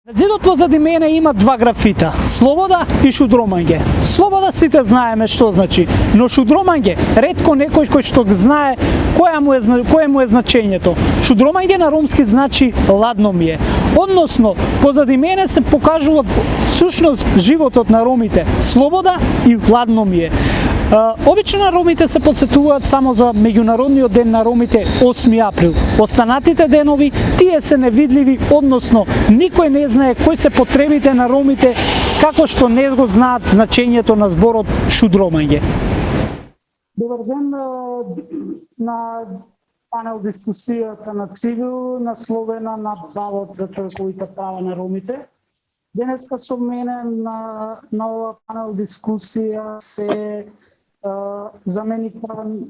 На зидот позади мене има два графита: слобода и шудромање. Слобода сите знаеме што значи, но шудромање ретко некој кој што знае кое му е значењето. Шудромање на ромски значи ладно ми е. Односно, позади мене се покажува всушност животот на ромите: слобода и ладно ми е. Обично ромите се подсетуваат само за меѓународниот ден на ромите 8 април. Останатите денови тие се невидливи, односно никој не знае кои се потребите на ромите, како што не го знаат значењето на зборот шудромање. Добар ден на панел дискусијата на Цивил, насловена на балот за човековите права на ромите. Денеска со мене на ова панел дискусија се заменик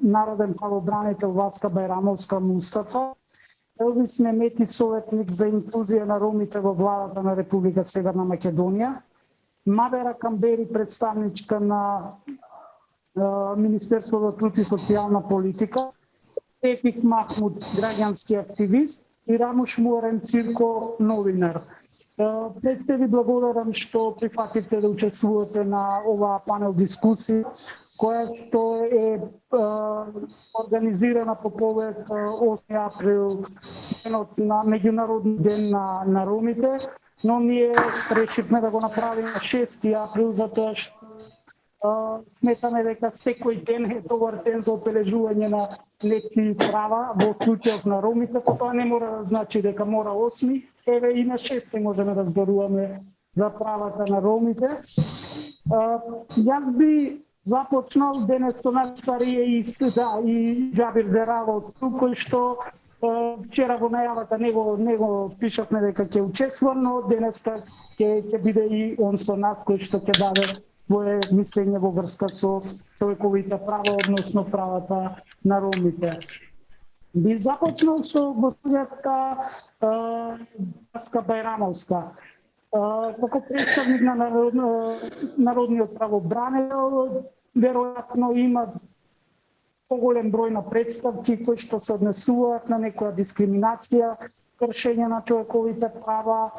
народен правобранител Васка Бајрамовска Мустафа, Елвис Мемети, советник за инклузија на ромите во владата на Република Северна Македонија, Мадера Камбери, представничка на Министерството за труд и социјална политика, Ефик Махмуд, граѓански активист, и Рамуш Муарен Цирко, новинар. Пред се ви благодарам што прифатите да учествувате на оваа панел дискусија, која што е организирана по повод 8 април, денот на меѓународни ден на ромите, но ние решивме да го направиме 6 април, затоа што сметаме дека секој ден е добар ден за обележување на нечии права во случајот на ромите, тоа не мора да значи дека мора 8, еве и на 6 можеме да зборуваме за правата на ромите. Јас би започнал денес со најстарија и Џабир Деравот, кој што вчера во најавата него пишавме дека ќе учествува, но денеска ќе биде и он со нас, кој што ќе даде своје мислење во врска со човековите права, односно правата на ромите. Би започнал со госпоѓата Васка Бајрамовска. Како представник на народниот правобранител, веројатно има поголем број на представки кои што се однесуваат на некоја дискриминација, кршење на човековите права.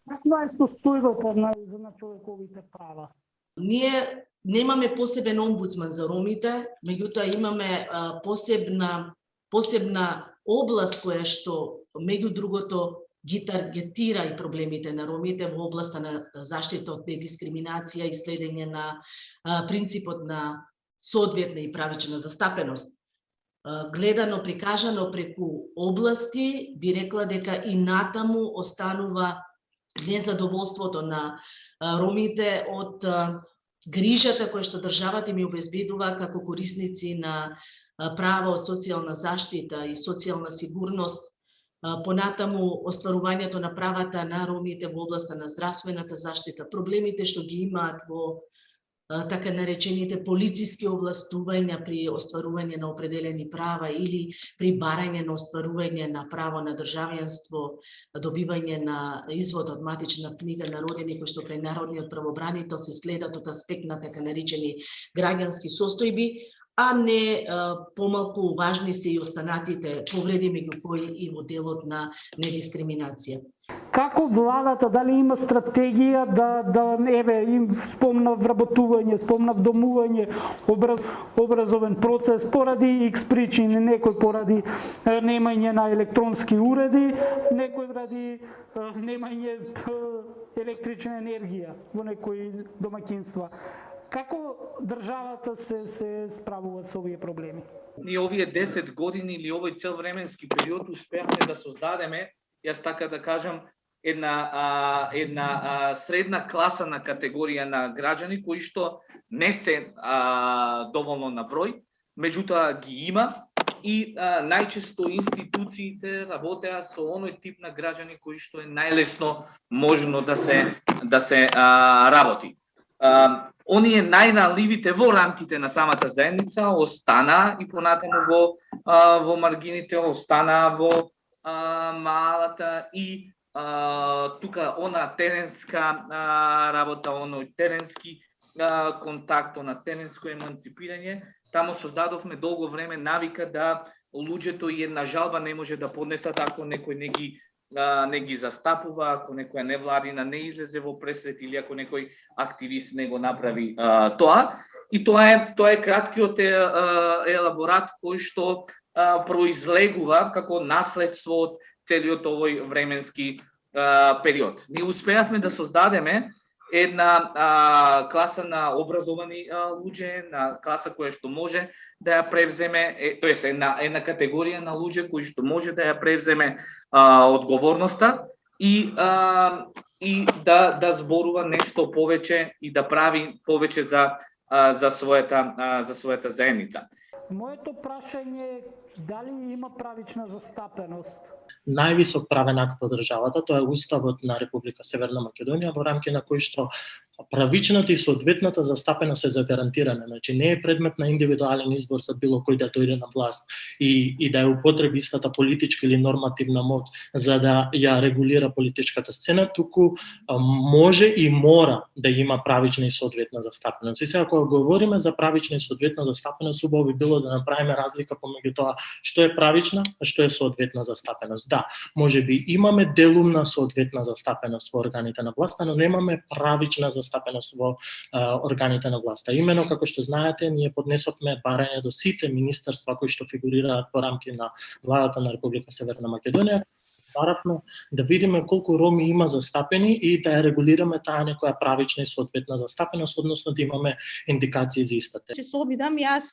Каква е состојбата на човековите права? Ние немаме посебен омбудсман за ромите, меѓутоа имаме посебна област која што меѓу другото ги таргетира и проблемите на ромите во областа на заштита од недискриминација и следење на принципот на соодветна и правична застапеност. Гледано, прикажано преку области, би рекла дека и натаму останува незадоволството на ромите од грижата која што државата им обезбедува како корисници на права од социјална заштита и социјална сигурност, понатаму остварувањето на правата на ромите во областа на здравствената заштита, проблемите што ги имаат во така наречените полициски овластувања при остварување на определени права или при барање на остварување на право на државјанство, добивање на извод од матична книга на родени, кој што кај народниот правобранител се следат од аспект на така наречени граѓански состојби, а не помалку важни се и останатите повреди, меѓу кои и во делот на недискриминација. Како владата, дали има стратегија им спомна вработување, спомна вдомување, образовен процес поради X причини, некој поради немање на електронски уреди, некој ради немање електрична енергија во некои домаќинства. Како државата се справува со овие проблеми? Ние овие 10 години или овој цел временски период успеавме да создадеме, јас така да кажам, една средна класа на категорија на граѓани кои што не се доволно на број, меѓутоа ги има и најчесто институциите работеа со оној тип на граѓани кои што е најлесно можно да се работи. Оние најранливите во рамките на самата заедница остана и понатаму во маргините, остана во малата и тука она теренска работа, оној теренски контакт, на теренско еманципирање. Таму создадовме долго време навика да луѓето и една жалба не може да поднесат ако некој не ги не ги застапува, ако некоја невладина не излезе во пресвет или ако некој активист не го направи тоа. И тоа е краткиот елаборат кој што произлегува како наследство од целиот овој временски период. Ние успеавме да создадеме една класа на образовани луѓе, на класа која што може да ја превземе, тоест една категорија на луѓе кои што може да ја превземе одговорноста и да зборува нешто повеќе и да прави повеќе за својата заедница. Моето прашање е дали има правична застапеност? Највисок правен акт од државата, тоа е Уставот на Република Северна Македонија, во рамки на кој што правичната и соодветната застапеност е загарантирана. Значи не е предмет на индивидуален избор за било кој да дојде на власт и да ја употреби истата политичка или нормативна моќ за да ја регулира политичката сцена, туку може и мора да има правична и соодветна застапеност. И сега кога говориме за правична и соодветна застапеност, убаво би било да направиме разлика помеѓу тоа што е правична, а што е соодветна застапеност. Да, можеби имаме делумна соодветна застапеност во органите на власта, но немаме правична застапеност во органите на власта. Имено, како што знаете, ние поднесовме барање до сите министерства кои што фигурираат во рамки на владата на Република Северна Македонија. Баравме да видиме колку роми има застапени и да ја регулираме таа некоја правична и соодветна застапеност, односно да имаме индикации за истата. Ќе се обидам јас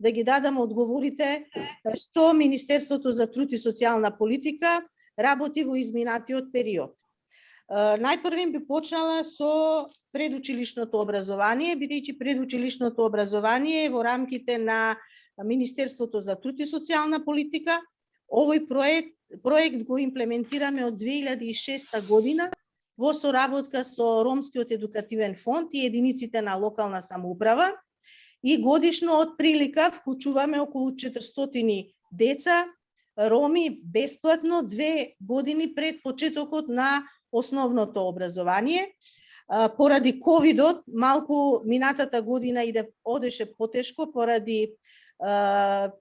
да ги дадам одговорите што Министерството за труд и социјална политика работи во изминатиот период. Најпрвен би почнала со предучилишното образование, бидејќи предучилишното образование во рамките на Министерството за труд и социјална политика. Овој проект го имплементираме од 2006 година во соработка со Ромскиот едукативен фонд и единиците на локална самоуправа. И годишно од прилика вклучуваме околу 400 деца, роми, бесплатно 2 години пред почетокот на основното образование. Поради ковидот, малку минатата година одеше потешко поради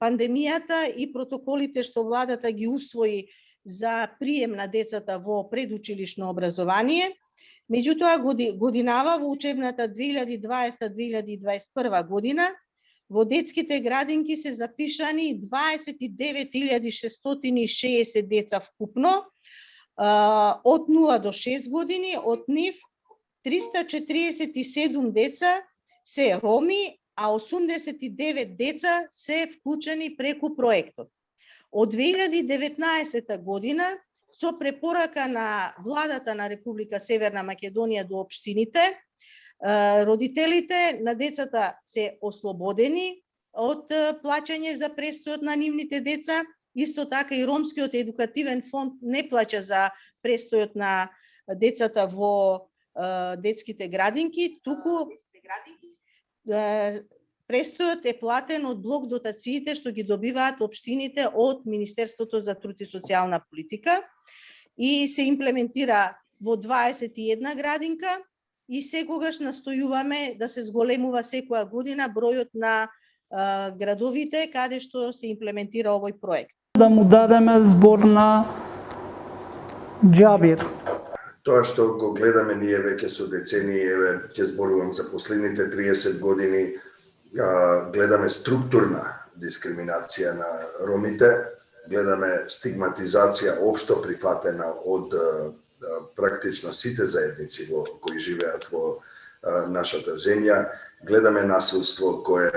пандемијата и протоколите што владата ги усвои за прием на децата во предучилишно образование. Меѓутоа, годинава во учебната 2020-2021 година во детските градинки се запишани 29.660 деца вкупно од 0 до 6 години, од нив 347 деца се роми, а 89 деца се вклучени преку проектот. Од 2019 година со препорака на владата на Република Северна Македонија до општините, родителите на децата се ослободени од плаќање за престојот на нивните деца. Исто така и Ромскиот едукативен фонд не плаќа за престојот на децата во детските градинки, туку престојот е платен од блок дотациите што ги добиваат општините од Министерството за труд и социјална политика и се имплементира во 21 градинка и секогаш настојуваме да се зголемува секоја година бројот на градовите каде што се имплементира овој проект. Да му дадеме збор на Џабир. Тоа што го гледаме ние веќе со децении, еве ќе зборувам за последните 30 години, гледаме структурна дискриминација на ромите, гледаме стигматизација општо прифатена од практично сите заедници кои живеат во нашата земја, гледаме насилство кое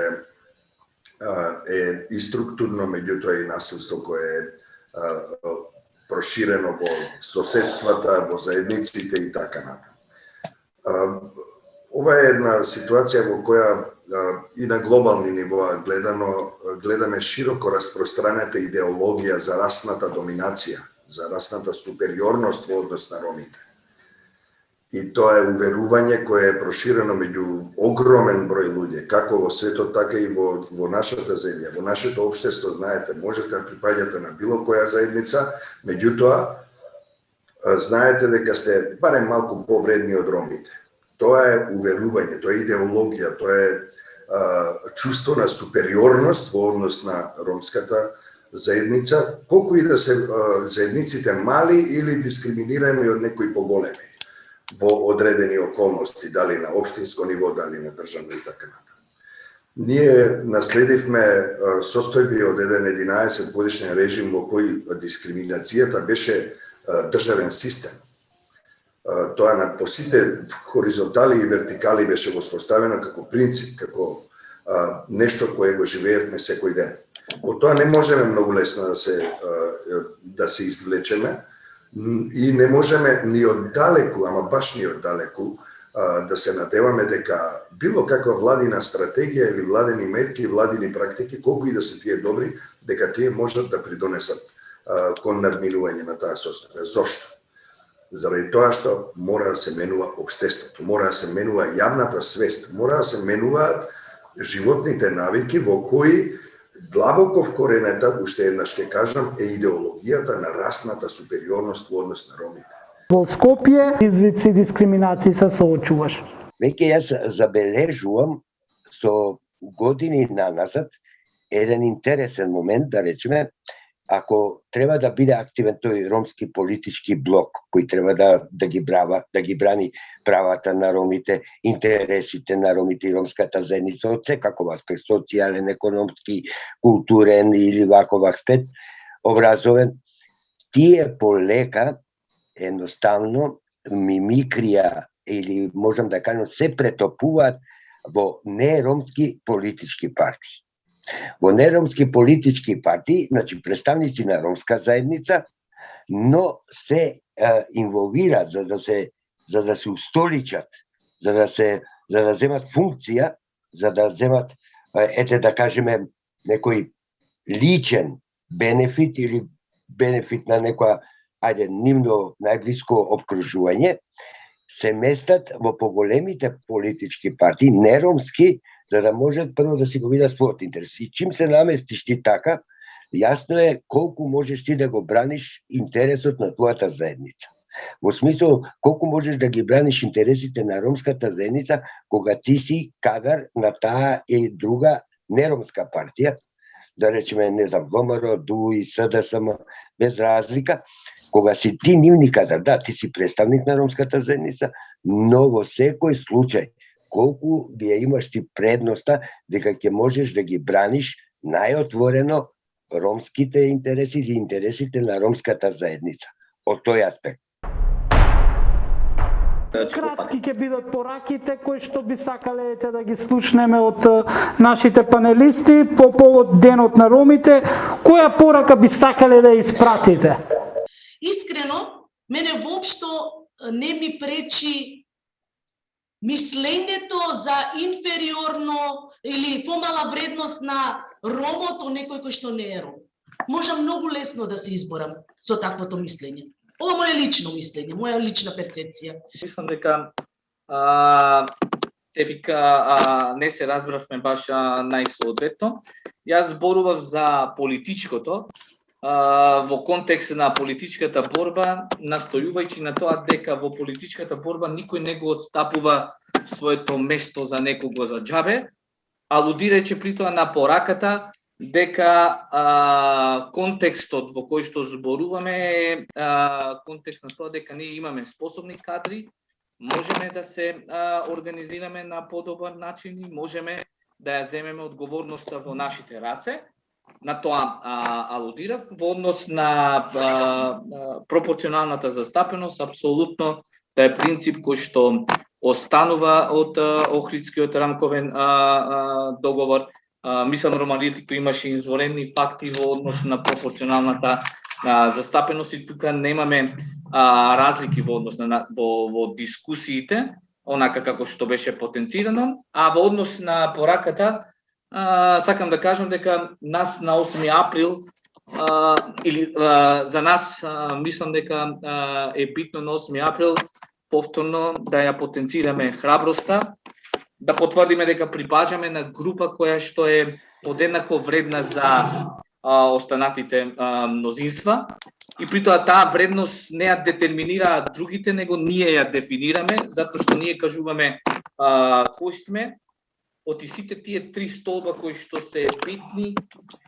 е и структурно, меѓутоа и насилство кое е проширено во соседствата, во заедниците и така натаму. Ова е една ситуација во која и на глобални нивоа гледаме широко распространета идеологија за расната доминација, за расната супериорност во однос на ромите. И тоа е уверување кое е проширено меѓу огромен број луѓе, како во светот, така и во нашата земја, во нашето општество, знаете, можете да припаѓате на било која заедница, меѓутоа знаете дека сте барем малку повредни од ромите. Тоа е уверување, тоа е идеологија, тоа е чувство на супериорност во однос на ромската заедница, колку и да се заедниците мали или дискриминирани од некои поголеми во одредени околности, дали на општинско ниво, дали на државно и така натаму. Ние наследивме состојби од еден 11 годишен режим во кој дискриминацијата беше државен систем. Тоа на по сите хоризонтали и вертикали беше воспоставено како принцип, како нешто кое го живеевме секој ден. Од тоа не можеме многу лесно да се извлечеме и не можеме ни оддалеку, ама баш ни оддалеку, да се надеваме дека било каква владина стратегија или владени мерки, владини практики, колку и да се тие добри, дека тие можат да придонесат кон надминување на таа состојба. Зошто? Заради тоа што мора да се менува општеството, мора да се менува јавната свест, мора да се менуваат животните навики во кои длабоко вкоренета, уште еднаш ќе кажам, е идеологијата на расната супериорност во однос на ромите. Во Скопје извици дискриминации се соочуваш. Веќе јас забележувам со години наназад еден интересен момент, да речеме, ако треба да биде активен тој ромски политички блок, кој треба да ги брани правата на ромите, интересите на ромите и ромската заедница од секаков аспект, социјален, економски, културен или ваков аспект, образовен, тие полека едноставно мимикрија или можам да кажам се претопуваат во неромски политички партии. Во неромски политички партии, значи представници на ромска заедница, но се инволвираат за да се устоличат, за да земат функција, за да земат ете да кажеме некој личен бенефит или бенефит на некоја нивно најблиско обкружување, се местат во поголемите политички партии, неромски, за да можат прво да си го видат својот интерес. И чим се наместиш ти така, јасно е колку можеш ти да го браниш интересот на твојата заедница. Во смисол, колку можеш да ги браниш интересите на ромската заедница, кога ти си кадар на таа и друга неромска партија, да речеме, не знам, ВМРО, ДУИ, СДСМ, без разлика, кога си ти нивни кадар, да, ти си представник на ромската заедница, но во секој случај, колку ја имаш ти предноста дека ќе можеш да ги браниш најотворено ромските интереси или интересите на ромската заедница. Од тој аспект. Кратки ќе бидат пораките кои што би сакале да ги слушнеме од нашите панелисти по повод Денот на ромите. Која порака би сакале да испратите? Искрено, мене воопшто не ми пречи мислењето за инфериорно или помала вредност на ромот од некој кој што не е ром. Можам многу лесно да се изборам со таквото мислење. Ова е моје лично мислење, моја лична перцепција. Мислам дека не се разбравме баш најсоодветно. Јас зборував за политичкото, во контекст на политичката борба, настојувајќи на тоа дека во политичката борба никој не го отстапува своето место за некого за џабе, алудирајќи при тоа на пораката дека контекстот во кој што зборуваме е контекст на тоа дека ние имаме способни кадри, можеме да се организираме на подобар начин и можеме да ја земеме одговорноста во нашите раце. На тоа алудирав. Во однос на пропорционалната застапеност, апсолутно да е принцип кој што останува од Охридскиот рамковен договор. Мислам, Ромарите кој имаше изворени факти во однос на пропорционалната застапеност и тука немаме разлики во однос на во дискусиите, онака како што беше потенцирано, а во однос на пораката сакам да кажам дека нас на 8 април или за нас мислам дека е битно на 8 април повторно да ја потенцираме храброста, да потврдиме дека припажаме на група која што е подеднакво вредна за останатите мнозинства и при тоа таа вредност не ја детерминира другите, него ние ја дефинираме, затоа што ние кажуваме кои сме од сите тие три столба кои што се битни,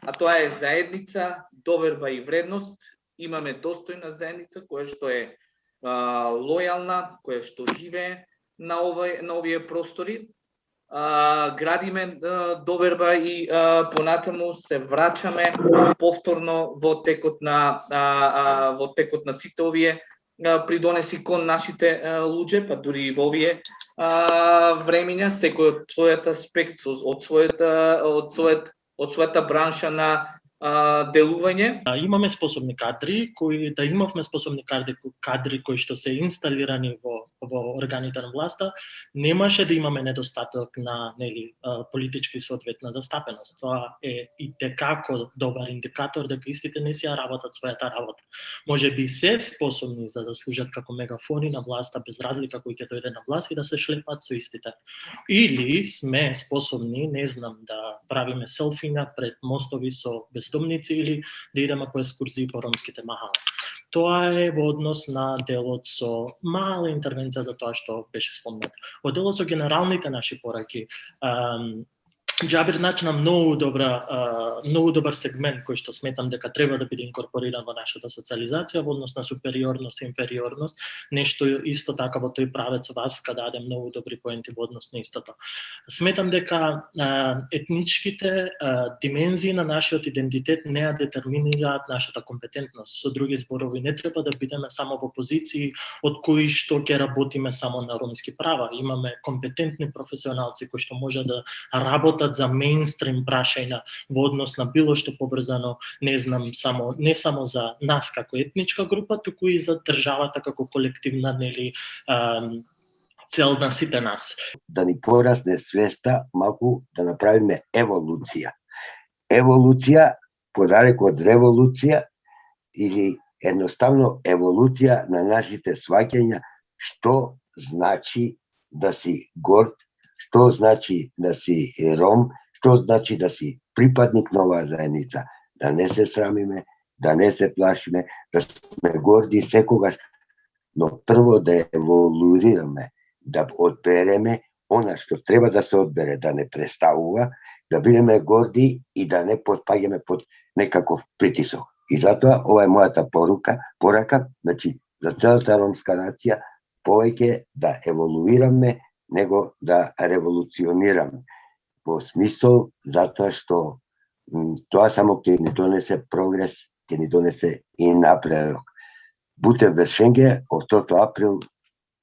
а тоа е заедница, доверба и вредност, имаме достојна заедница која што е лојална, која што живее на овие простори. Градиме доверба и понатаму се враќаме повторно во текот на сите овие придонеси кон нашите луѓе, па дури и во овие времења, секој од својот аспект, од својата бранша на делување. Имаме способни кадри имавме способни кадри кои што се инсталирани во органите на власта, немаше да имаме недостаток на политички соодветна застапеност. Тоа е и текако добар индикатор дека истите не си ја работат својата работа. Може би се способни за да служат како мегафони на власта без разлика кој ќе дојде на власт и да се шлепат со истите. Или сме способни, не знам, да правиме селфиња пред мостови со бездомници или да идеме по екскурзии по ромските махали. Тоа е во однос на делот со мала интервенција за тоа што беше спомнат. Во делот со генералните наши пораки, Џабир начина многу добар сегмент кој што сметам дека треба да биде инкорпориран во нашата социализација во однос на супериорност и инфериорност, нешто исто така во тој правец Васка даде многу добри поенти во однос на истото. Сметам дека етничките димензии на нашиот идентитет не ја детерминираат нашата компетентност. Со други зборови, не треба да бидеме само во позиции од кои што ќе работиме само на ромски права. Имаме компетентни професионалци кои што може да работат за мејнстрим прашања во однос на било што побрзано, не само за нас како етничка група, туку и за државата како колективна цел на сите нас. Да ни порасне свеста, малку да направиме еволуција. Еволуција, подарек од револуција, или едноставно еволуција на нашите сваќања што значи да си горд, што значи да си ром, што значи да си припадник на оваа заедница, да не се срамиме, да не се плашиме, да сме горди секогаш, но прво да еволуираме, да одбереме она што треба да се одбере, да не преставува, да бидеме горди и да не потпаѓаме под некаков притисок. И затоа ова е мојата порака, значи за целата ромска нација, повеќе да еволуираме него да револуционираме. Во смисол, затоа што тоа само ќе ни донесе прогрес, ќе ни донесе и напредок. Бутев Бершенге, од 2 април,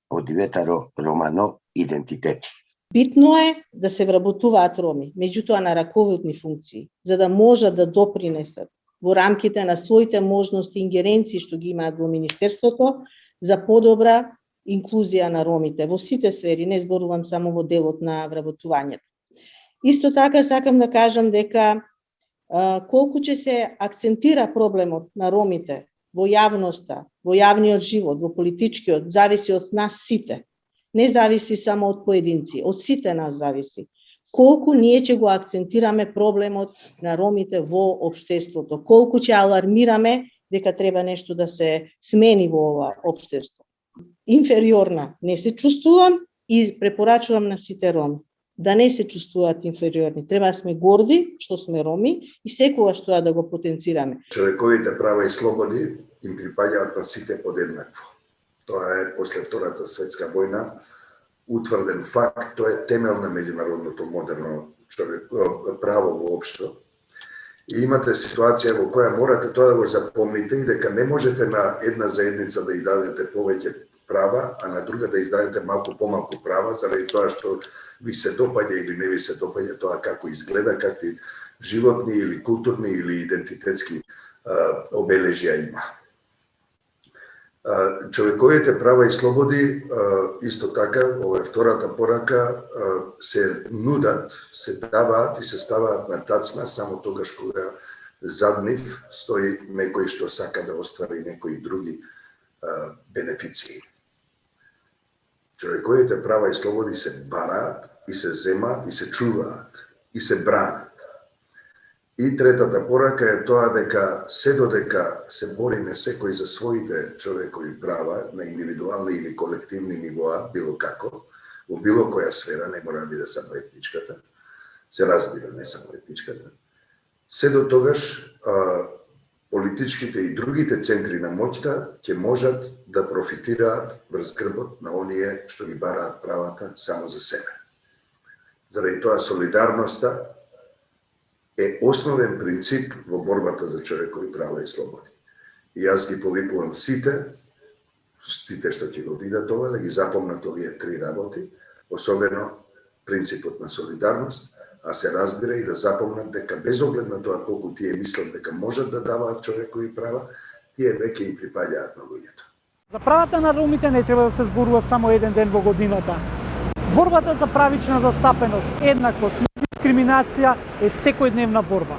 од 9 романо идентитети. Битно е да се вработуваат роми, меѓутоа на раководни функции, за да можат да допринесат во рамките на своите можности и ингеренции што ги имаат во Министерството за подобра инклузија на ромите во сите сфери, не зборувам само во делот на вработувањето. Исто така сакам да кажам дека колку ќе се акцентира проблемот на ромите во јавноста, во јавниот живот, во политичкиот, зависи од нас сите. Не зависи само од поединци, од сите нас зависи. Колку ние ќе го акцентираме проблемот на ромите во општеството, колку ќе алармираме дека треба нешто да се смени во ова општество. Инфериорна не се чувствувам и препорачувам на сите роми да не се чувствуваат инфериорни. Треба да сме горди што сме роми и секогаш тоа да го потенцираме. Човековите права и слободи им припаѓаат на сите подеднакво. Тоа е после Втората светска војна утврден факт, тоа е темел на меѓународното модерно право воопшто. И имате ситуација во која морате тоа да го запомните и дека не можете на една заедница да ја дадете повеќе права, а на друга да издадете малку помалку права, заради тоа што ви се допаѓа или не ви се допаѓа тоа како изгледа, какви животни или културни или идентитетски обележја има. Човековите права и слободи, исто така, ова е втората порака, се нудат, се даваат и се ставаат на тацна само тогаш кога зад нив стои некој што сака да оствари некои други бенефиции. Човековите права и слободи се бараат и се земаат и се чуваат и се бранат. И третата порака е тоа дека се додека се бориме секој за своите човекови права на индивидуални или колективни нивоа, било како, во било која сфера, не мора да биде само етничката, се разбира, не само етничката, се до тогаш политичките и другите центри на моќта ќе можат да профитираат врз грбот на оние што ги бараат правата само за себе. Заради тоа солидарноста е основен принцип во борбата за човекови права и слободи. И јас ги повикувам сите што ќе го видат ова, да ги запомнат овие три работи, особено принципот на солидарност, а се разбира и да запомнат дека без оглед на тоа колку тие мислат дека можат да даваат човекови права, тие веќе им припаѓаат на луѓето. За правата на ромите не треба да се зборува само еден ден во годината. Борбата за правична застапеност, еднаквост, дискриминација е секојдневна борба.